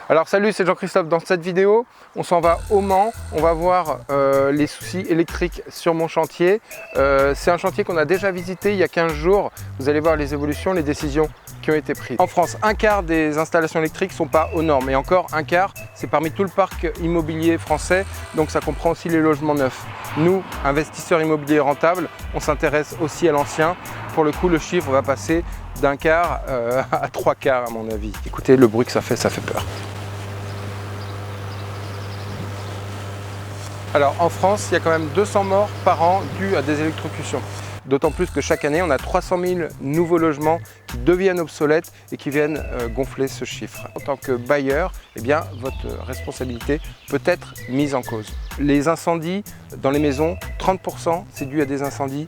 Alors salut, c'est Jean-Christophe. Dans cette vidéo, on s'en va au Mans. On va voir les soucis électriques sur mon chantier. C'est un chantier qu'on a déjà visité il y a 15 jours. Vous allez voir les évolutions, les décisions qui ont été prises. En France, un quart des installations électriques ne sont pas aux normes. Et encore un quart, c'est parmi tout le parc immobilier français. Donc ça comprend aussi les logements neufs. Nous, investisseurs immobiliers rentables, on s'intéresse aussi à l'ancien. Pour le coup, le chiffre va passer d'un quart à 3 quarts à mon avis. Écoutez le bruit que ça fait peur. Alors en France, il y a quand même 200 morts par an dus à des électrocutions. D'autant plus que chaque année, on a 300 000 nouveaux logements qui deviennent obsolètes et qui viennent gonfler ce chiffre. En tant que bailleur, eh bien, votre responsabilité peut être mise en cause. Les incendies dans les maisons, 30% c'est dû à des incendies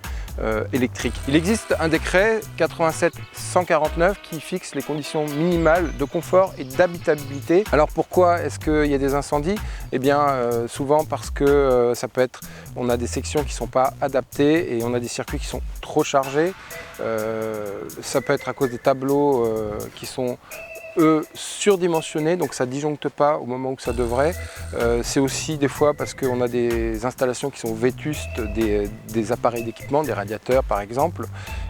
électriques. Il existe un décret 87-149 qui fixe les conditions minimales de confort et d'habitabilité. Alors pourquoi est-ce qu'il y a des incendies? Eh bien souvent parce que ça peut être, on a des sections qui ne sont pas adaptées et on a des circuits qui sont trop chargés. Ça peut être à cause des tableaux qui sont surdimensionnés, donc ça ne disjoncte pas au moment où ça devrait. C'est aussi des fois parce qu'on a des installations qui sont vétustes, des appareils d'équipement, des radiateurs par exemple,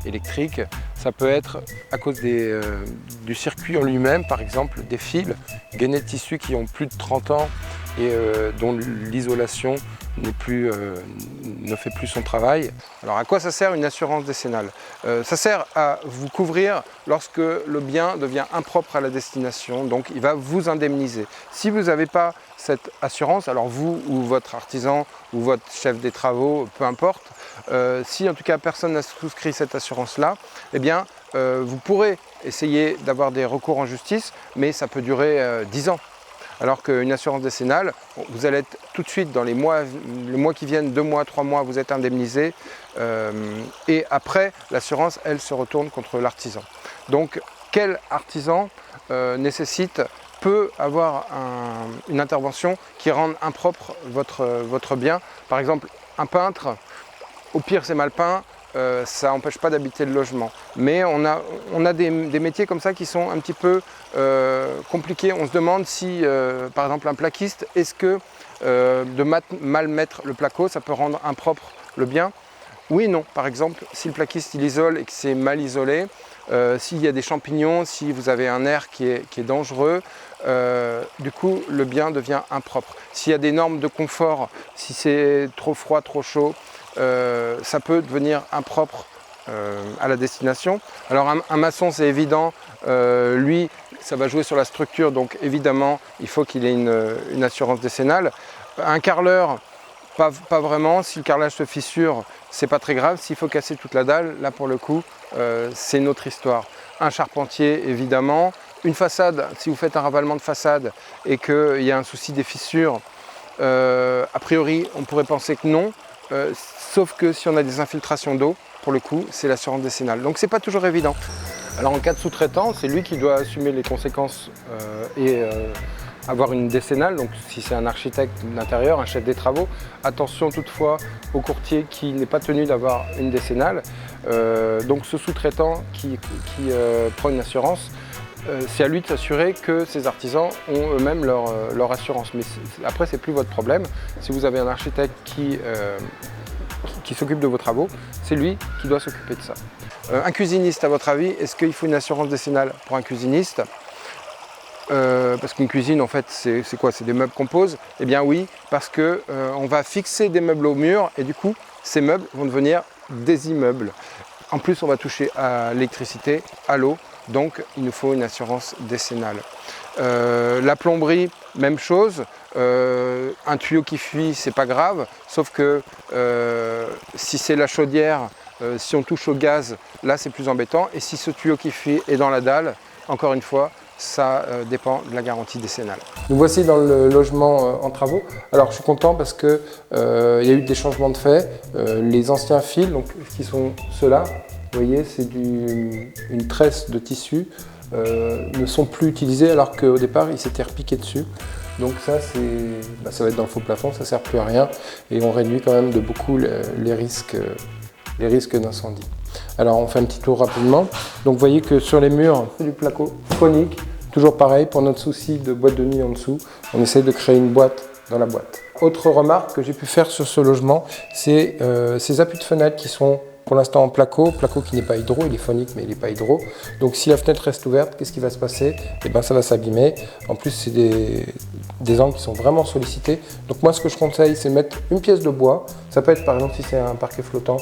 électriques. Ça peut être à cause du circuit en lui-même, par exemple des fils gainés de tissus qui ont plus de 30 ans et dont l'isolation ne fait plus son travail. Alors à quoi ça sert une assurance décennale? Ça sert à vous couvrir lorsque le bien devient impropre à la destination, donc il va vous indemniser. Si vous n'avez pas cette assurance, alors vous ou votre artisan ou votre chef des travaux, peu importe, si en tout cas personne n'a souscrit cette assurance-là, eh bien vous pourrez essayer d'avoir des recours en justice, mais ça peut durer 10 ans. Alors qu'une assurance décennale, vous allez être tout de suite dans les mois qui viennent, 2 mois, 3 mois, vous êtes indemnisé. Et après, l'assurance, elle, se retourne contre l'artisan. Donc, quel artisan peut avoir une intervention qui rende impropre votre bien? Par exemple, un peintre, au pire c'est mal peint, ça n'empêche pas d'habiter le logement. Mais on a des métiers comme ça qui sont un petit peu compliqués. On se demande si, par exemple, un plaquiste, est-ce que de mal mettre le placo, ça peut rendre impropre le bien? Oui et non. Par exemple, si le plaquiste il isole et que c'est mal isolé, s'il y a des champignons, si vous avez un air qui est dangereux, du coup le bien devient impropre. S'il y a des normes de confort, si c'est trop froid, trop chaud, ça peut devenir impropre à la destination. Alors un maçon c'est évident, lui ça va jouer sur la structure, donc évidemment il faut qu'il ait une assurance décennale. Un carreleur, pas vraiment. Si le carrelage se fissure, c'est pas très grave. S'il faut casser toute la dalle, là pour le coup c'est une autre histoire. Un charpentier évidemment. Une façade, si vous faites un ravalement de façade et qu'il y a un souci des fissures, a priori on pourrait penser que non. Sauf que si on a des infiltrations d'eau, pour le coup, c'est l'assurance décennale. Donc c'est pas toujours évident. Alors en cas de sous-traitant, c'est lui qui doit assumer les conséquences et avoir une décennale. Donc si c'est un architecte d'intérieur, un chef des travaux, attention toutefois au courtier qui n'est pas tenu d'avoir une décennale. Donc ce sous-traitant qui prend une assurance, c'est à lui de s'assurer que ses artisans ont eux-mêmes leur assurance. Mais après, c'est plus votre problème. Si vous avez un architecte qui s'occupe de vos travaux, c'est lui qui doit s'occuper de ça. Un cuisiniste, à votre avis, est-ce qu'il faut une assurance décennale pour un cuisiniste? Parce qu'une cuisine, en fait, c'est quoi? C'est des meubles qu'on pose? Eh bien oui, parce qu'on va fixer des meubles au mur et du coup, ces meubles vont devenir des immeubles. En plus, on va toucher à l'électricité, à l'eau. Donc il nous faut une assurance décennale. La plomberie, même chose. Un tuyau qui fuit, c'est pas grave, sauf que si c'est la chaudière, si on touche au gaz, là c'est plus embêtant. Et si ce tuyau qui fuit est dans la dalle, encore une fois, ça dépend de la garantie décennale. Nous voici dans le logement en travaux. Alors je suis content parce que y a eu des changements de fait. Les anciens fils, donc qui sont ceux-là, vous voyez, c'est une tresse de tissu, ne sont plus utilisés alors qu'au départ, ils s'étaient repiqués dessus. Donc ça, ça va être dans le faux plafond, ça ne sert plus à rien et on réduit quand même de beaucoup les risques d'incendie. Alors on fait un petit tour rapidement. Donc vous voyez que sur les murs, c'est du placo phonique, Toujours pareil, pour notre souci de boîte de nuit en dessous, on essaie de créer une boîte dans la boîte. Autre remarque que j'ai pu faire sur ce logement, c'est ces appuis de fenêtre qui sont pour l'instant en placo qui n'est pas hydro, il est phonique mais il n'est pas hydro. Donc si la fenêtre reste ouverte, qu'est-ce qui va se passer? Eh bien ça va s'abîmer. En plus c'est des angles qui sont vraiment sollicités. Donc moi ce que je conseille c'est mettre une pièce de bois. Ça peut être par exemple si c'est un parquet flottant,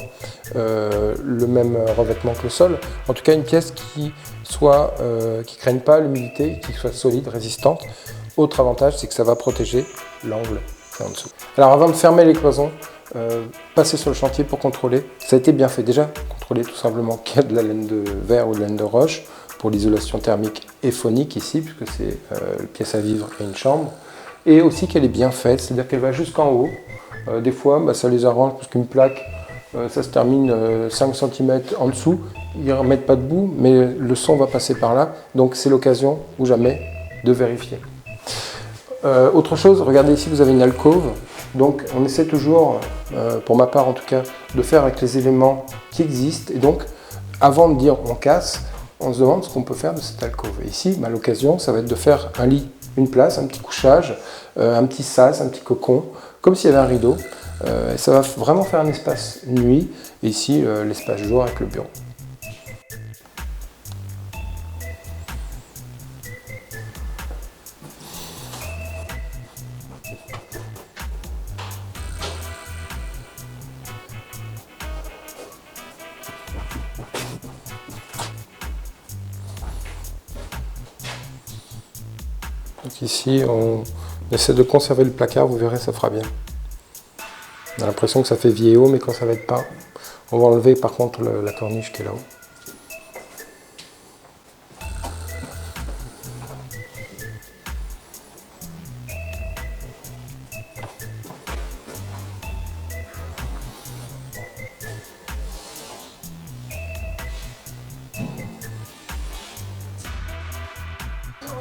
le même revêtement que le sol. En tout cas une pièce qui craigne pas l'humidité, qui soit solide, résistante. Autre avantage c'est que ça va protéger l'angle qui est en dessous. Alors avant de fermer les cloisons, passer sur le chantier pour contrôler. Ça a été bien fait déjà, contrôler tout simplement qu'il y a de la laine de verre ou de la laine de roche pour l'isolation thermique et phonique ici, puisque c'est une pièce à vivre et une chambre. Et aussi qu'elle est bien faite, c'est-à-dire qu'elle va jusqu'en haut. Des fois, ça les arrange parce qu'une plaque, ça se termine 5 cm en dessous. Ils ne remettent pas debout, mais le son va passer par là. Donc c'est l'occasion ou jamais de vérifier. Autre chose, regardez ici, vous avez une alcôve. Donc on essaie toujours, pour ma part en tout cas, de faire avec les éléments qui existent. Et donc, avant de dire on casse, on se demande ce qu'on peut faire de cette alcôve. Et ici, l'occasion, ça va être de faire un lit, une place, un petit couchage, un petit sas, un petit cocon, comme s'il y avait un rideau. Et ça va vraiment faire un espace nuit. Et ici, l'espace jour avec le bureau. Donc ici, on essaie de conserver le placard, vous verrez, ça fera bien. On a l'impression que ça fait vieillot, mais quand ça va être peint, on va enlever par contre la corniche qui est là-haut.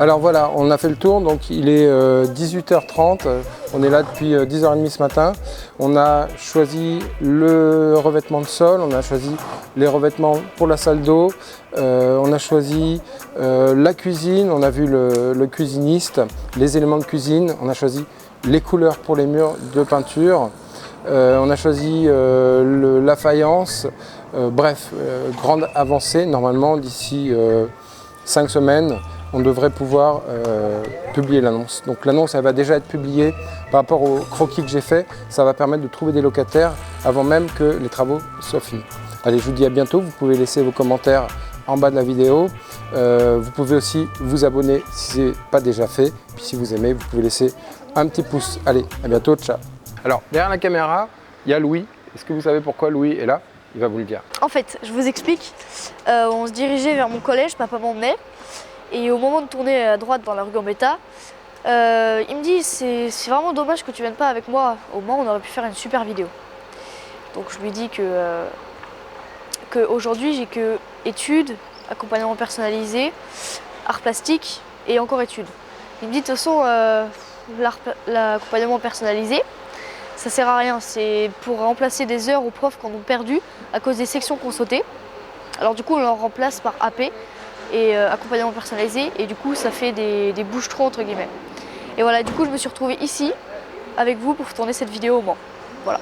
Alors voilà, on a fait le tour, donc il est 18h30, on est là depuis 10h30 ce matin. On a choisi le revêtement de sol, on a choisi les revêtements pour la salle d'eau, on a choisi la cuisine, on a vu le cuisiniste, les éléments de cuisine, on a choisi les couleurs pour les murs de peinture, on a choisi la faïence, bref, grande avancée, normalement d'ici 5 semaines. On devrait pouvoir publier l'annonce. Donc l'annonce, elle va déjà être publiée par rapport au croquis que j'ai fait. Ça va permettre de trouver des locataires avant même que les travaux soient finis. Allez, je vous dis à bientôt. Vous pouvez laisser vos commentaires en bas de la vidéo. Vous pouvez aussi vous abonner si ce n'est pas déjà fait. Puis si vous aimez, vous pouvez laisser un petit pouce. Allez, à bientôt, ciao. Alors, derrière la caméra, il y a Louis. Est-ce que vous savez pourquoi Louis est là? Il va vous le dire. En fait, je vous explique. On se dirigeait vers mon collège, papa m'emmenait. Et au moment de tourner à droite dans la rue Gambetta, il me dit c'est vraiment dommage que tu viennes pas avec moi. Au moins on aurait pu faire une super vidéo. Donc je lui dis que aujourd'hui j'ai que études, accompagnement personnalisé, art plastique et encore études. Il me dit de toute façon l'accompagnement personnalisé ça sert à rien, c'est pour remplacer des heures aux profs qu'on a perdu à cause des sections qu'on sautait. Alors du coup on le remplace par AP. Et accompagnement personnalisé, et du coup ça fait des bouches-trous entre guillemets. Et voilà, du coup je me suis retrouvée ici avec vous pour tourner cette vidéo au Mans. Voilà.